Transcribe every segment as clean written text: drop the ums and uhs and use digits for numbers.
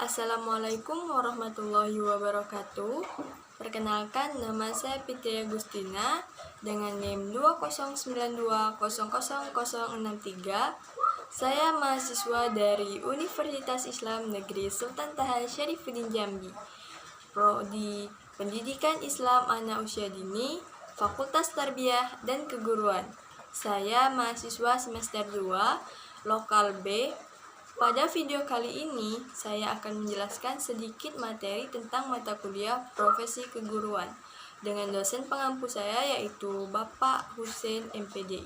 Assalamualaikum warahmatullahi wabarakatuh. Perkenalkan, nama saya Fitri Agustina dengan NIM 209200063. Saya mahasiswa dari Universitas Islam Negeri Sultan Taha Syarifuddin Jambi, Prodi Pendidikan Islam Anak Usia Dini, Fakultas Tarbiyah dan Keguruan. Saya mahasiswa semester 2, Lokal B. Pada video kali ini, saya akan menjelaskan sedikit materi tentang mata kuliah profesi keguruan dengan dosen pengampu saya, yaitu Bapak Hussein MPDI.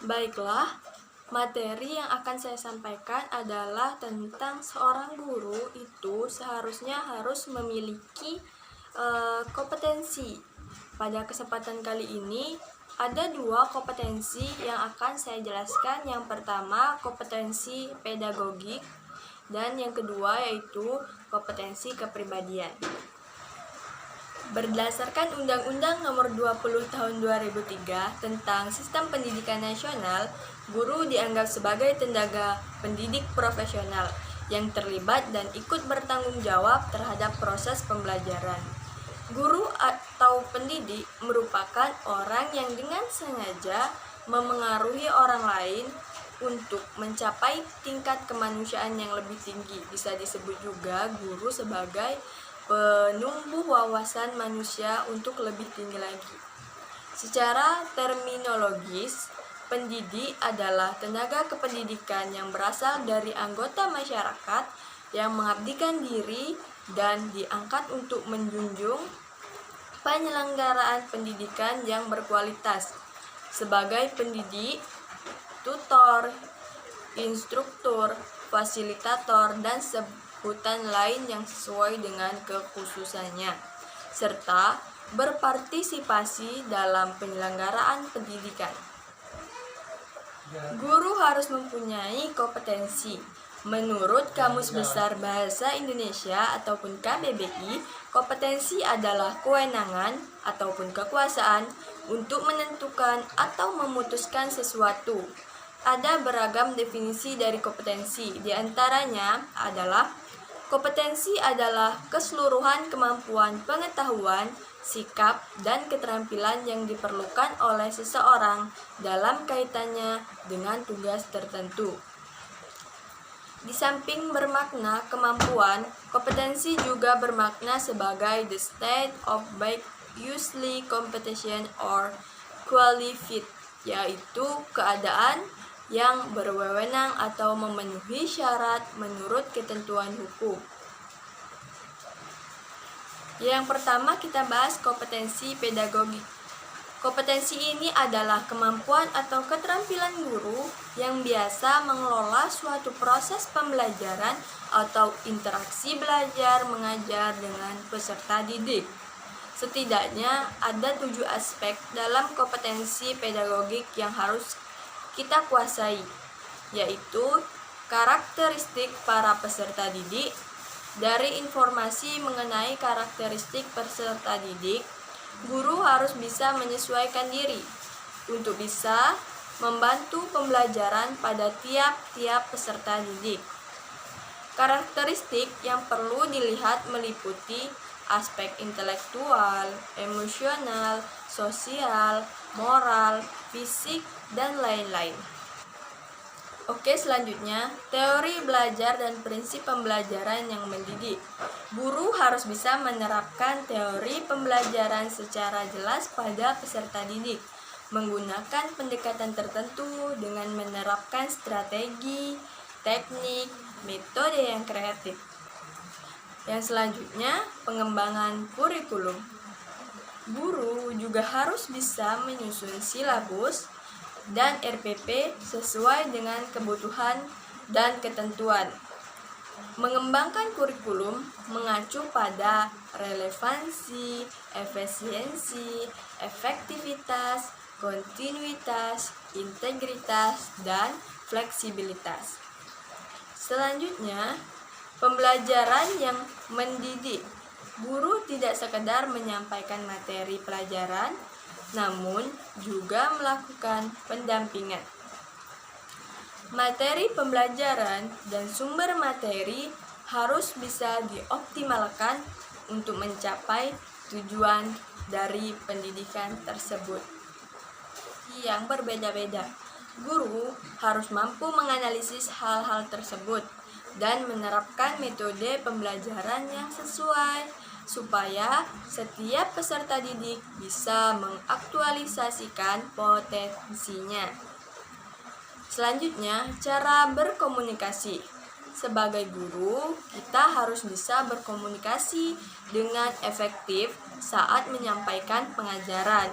Baiklah, materi yang akan saya sampaikan adalah tentang seorang guru itu seharusnya harus memiliki kompetensi. Pada kesempatan kali ini, ada dua kompetensi yang akan saya jelaskan. Yang pertama, kompetensi pedagogik, dan yang kedua yaitu kompetensi kepribadian. Berdasarkan Undang-Undang Nomor 20 Tahun 2003 tentang Sistem Pendidikan Nasional, guru dianggap sebagai tenaga pendidik profesional yang terlibat dan ikut bertanggung jawab terhadap proses pembelajaran. Guru atau pendidik merupakan orang yang dengan sengaja memengaruhi orang lain untuk mencapai tingkat kemanusiaan yang lebih tinggi. Bisa disebut juga guru sebagai penumbuh wawasan manusia untuk lebih tinggi lagi. Secara terminologis, pendidik adalah tenaga kependidikan yang berasal dari anggota masyarakat yang mengabdikan diri dan diangkat untuk menjunjung penyelenggaraan pendidikan yang berkualitas sebagai pendidik, tutor, instruktur, fasilitator, dan sebutan lain yang sesuai dengan kekhususannya, serta berpartisipasi dalam penyelenggaraan pendidikan. Guru harus mempunyai kompetensi. Menurut Kamus Besar Bahasa Indonesia ataupun KBBI, kompetensi adalah kewenangan ataupun kekuasaan untuk menentukan atau memutuskan sesuatu. Ada beragam definisi dari kompetensi, di antaranya adalah kompetensi adalah keseluruhan kemampuan pengetahuan, sikap, dan keterampilan yang diperlukan oleh seseorang dalam kaitannya dengan tugas tertentu. Di samping bermakna kemampuan, kompetensi juga bermakna sebagai the state of being usually competent or qualified, yaitu keadaan yang berwenang atau memenuhi syarat menurut ketentuan hukum. Yang pertama kita bahas kompetensi pedagogik. Kompetensi ini adalah kemampuan atau keterampilan guru yang biasa mengelola suatu proses pembelajaran atau interaksi belajar mengajar dengan peserta didik. Setidaknya ada 7 aspek dalam kompetensi pedagogik yang harus kita kuasai, yaitu karakteristik para peserta didik. Dari informasi mengenai karakteristik peserta didik, guru harus bisa menyesuaikan diri untuk bisa membantu pembelajaran pada tiap-tiap peserta didik. Karakteristik yang perlu dilihat meliputi aspek intelektual, emosional, sosial, moral, fisik, dan lain-lain. Oke, selanjutnya, teori belajar dan prinsip pembelajaran yang mendidik. Guru harus bisa menerapkan teori pembelajaran secara jelas pada peserta didik, menggunakan pendekatan tertentu dengan menerapkan strategi, teknik, metode yang kreatif. Yang selanjutnya, pengembangan kurikulum. Guru juga harus bisa menyusun silabus dan RPP sesuai dengan kebutuhan dan ketentuan. Mengembangkan kurikulum mengacu pada relevansi, efisiensi, efektivitas, kontinuitas, integritas, dan fleksibilitas. Selanjutnya, pembelajaran yang mendidik. Guru tidak sekedar menyampaikan materi pelajaran, namun juga melakukan pendampingan. Materi pembelajaran dan sumber materi harus bisa dioptimalkan untuk mencapai tujuan dari pendidikan tersebut yang berbeda-beda. Guru harus mampu menganalisis hal-hal tersebut dan menerapkan metode pembelajaran yang sesuai supaya setiap peserta didik bisa mengaktualisasikan potensinya. Selanjutnya, cara berkomunikasi. Sebagai guru, kita harus bisa berkomunikasi dengan efektif saat menyampaikan pengajaran.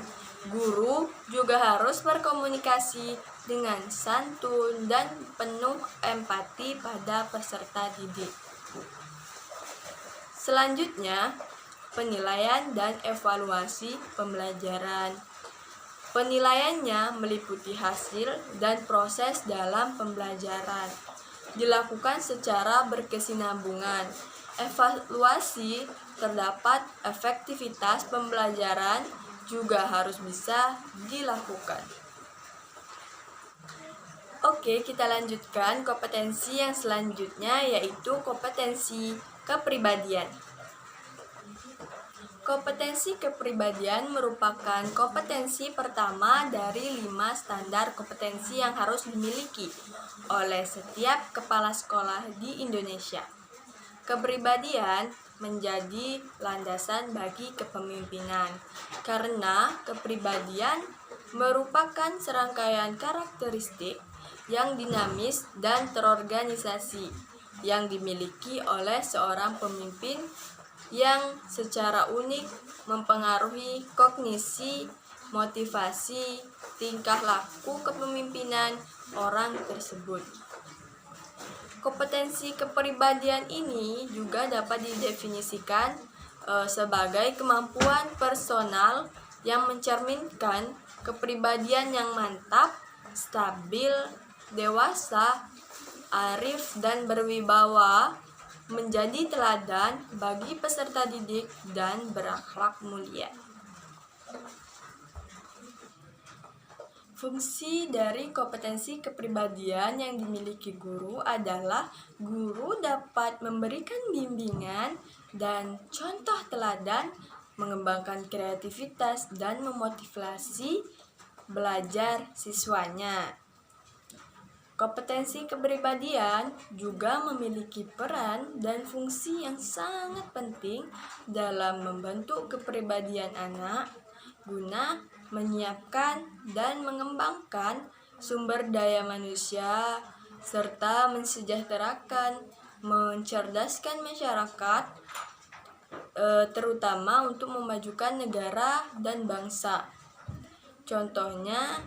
Guru juga harus berkomunikasi dengan santun dan penuh empati pada peserta didik. Selanjutnya, penilaian dan evaluasi pembelajaran. Penilaiannya meliputi hasil dan proses dalam pembelajaran. Dilakukan secara berkesinambungan. Evaluasi terdapat efektivitas pembelajaran juga harus bisa dilakukan. Oke, kita lanjutkan kompetensi yang selanjutnya, yaitu kompetensi kepribadian. Kompetensi kepribadian merupakan kompetensi pertama dari 5 standar kompetensi yang harus dimiliki oleh setiap kepala sekolah di Indonesia. Kepribadian menjadi landasan bagi kepemimpinan, karena kepribadian merupakan serangkaian karakteristik yang dinamis dan terorganisasi yang dimiliki oleh seorang pemimpin yang secara unik mempengaruhi kognisi, motivasi, tingkah laku kepemimpinan orang tersebut. Kompetensi kepribadian ini juga dapat didefinisikan sebagai kemampuan personal yang mencerminkan kepribadian yang mantap, stabil, dewasa, arif, dan berwibawa, menjadi teladan bagi peserta didik dan berakhlak mulia. Fungsi dari kompetensi kepribadian yang dimiliki guru adalah guru dapat memberikan bimbingan dan contoh teladan, mengembangkan kreativitas dan memotivasi belajar siswanya. Kompetensi kepribadian juga memiliki peran dan fungsi yang sangat penting dalam membentuk kepribadian anak guna menyiapkan dan mengembangkan sumber daya manusia serta mensejahterakan, mencerdaskan masyarakat, terutama untuk memajukan negara dan bangsa. Contohnya,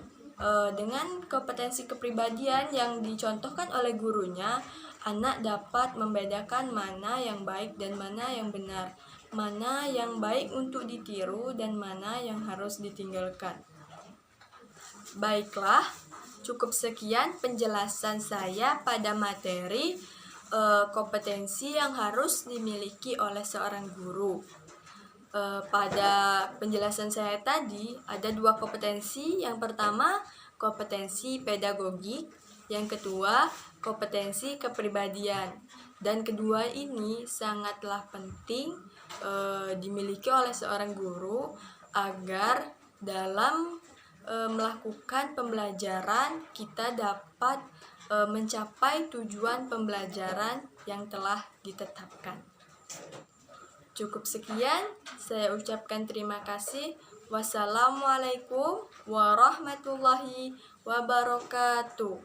dengan kompetensi kepribadian yang dicontohkan oleh gurunya, anak dapat membedakan mana yang baik dan mana yang benar, mana yang baik untuk ditiru dan mana yang harus ditinggalkan. Baiklah, cukup sekian penjelasan saya pada materi kompetensi yang harus dimiliki oleh seorang guru. Pada penjelasan saya tadi ada 2 kompetensi. Yang pertama, kompetensi pedagogik, yang kedua, kompetensi kepribadian. Dan kedua ini sangatlah penting dimiliki oleh seorang guru agar dalam melakukan pembelajaran kita dapat mencapai tujuan pembelajaran yang telah ditetapkan. Cukup sekian, saya ucapkan terima kasih. Wassalamualaikum warahmatullahi wabarakatuh.